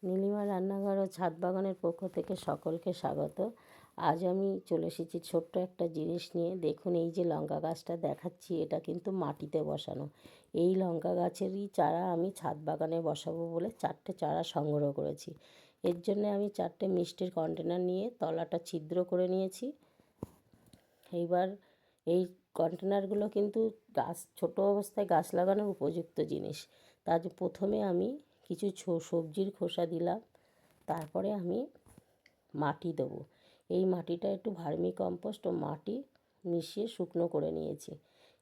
নীলিমা রান্নাঘর ও ছাদ বাগানের পক্ষ থেকে সকলকে স্বাগত। আজ আমি চলে এসেছি ছোট্ট একটা জিনিস নিয়ে। দেখুন, এই যে লঙ্কা গাছটা দেখাচ্ছি, এটা কিন্তু মাটিতে বসানো। এই লঙ্কা গাছেরই চারা আমি ছাদ বাগানে বসাবো বলে 4টে চারা সংগ্রহ করেছি। এর জন্য আমি 4টে মিষ্টির কন্টেনার নিয়ে তলাটা ছিদ্র করে নিয়েছি। এইবার এই কন্টেনারগুলো কিন্তু ছোট অবস্থায় গাছ লাগানোর উপযুক্ত জিনিস। তার প্রথমে আমি কিছু সবজির খোসা দিলাম, তারপরে আমি মাটি দেবো। এই মাটিটা একটু ভার্মি কম্পোস্ট ও মাটি মিশিয়ে শুকনো করে নিয়েছি।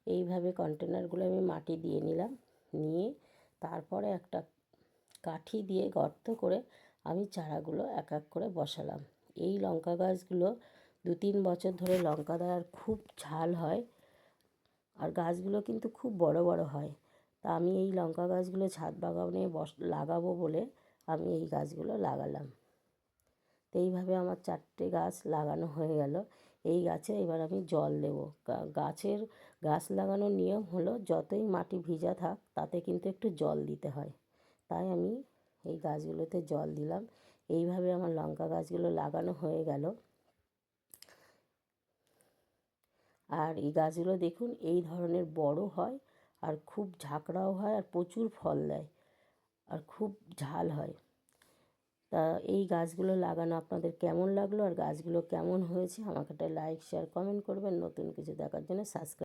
এইভাবে কন্টেনারগুলো আমি মাটি দিয়ে নিলাম, নিয়ে তারপরে একটা কাঠি দিয়ে গর্ত করে আমি চারাগুলো এক এক করে বসালাম। এই লঙ্কা গাছগুলো 2-3 বছর ধরে লঙ্কা দেওয়ার খুব ঝাল হয়, আর গাছগুলো কিন্তু খুব বড় বড় হয়। তা আমি এই লঙ্কা গাছগুলো ছাদ বাগানে লাগাবো বলে আমি এই গাছগুলো লাগালাম। তো এইভাবে আমার 4টে গাছ লাগানো হয়ে গেল। এই গাছে এবার আমি জল দেবো। গাছ লাগানোর নিয়ম হলো, যতই মাটি ভিজা থাক তাতে কিন্তু একটু জল দিতে হয়। তাই আমি এই গাছগুলোতে জল দিলাম। এইভাবে আমার লঙ্কা গাছগুলো লাগানো হয়ে গেল। আর এই গাছগুলো দেখুন, এই ধরনের বড় হয়, আর খুব ঝাঁকড়াও হয়, আর প্রচুর ফল দেয়, আর খুব ঝাল হয়। তা এই গাছগুলো লাগানো আপনাদের কেমন লাগলো, আর গাছগুলো কেমন হয়েছে, আমাকে একটা লাইক, শেয়ার, কমেন্ট করবেন। নতুন কিছু দেখার জন্য সাবস্ক্রাইব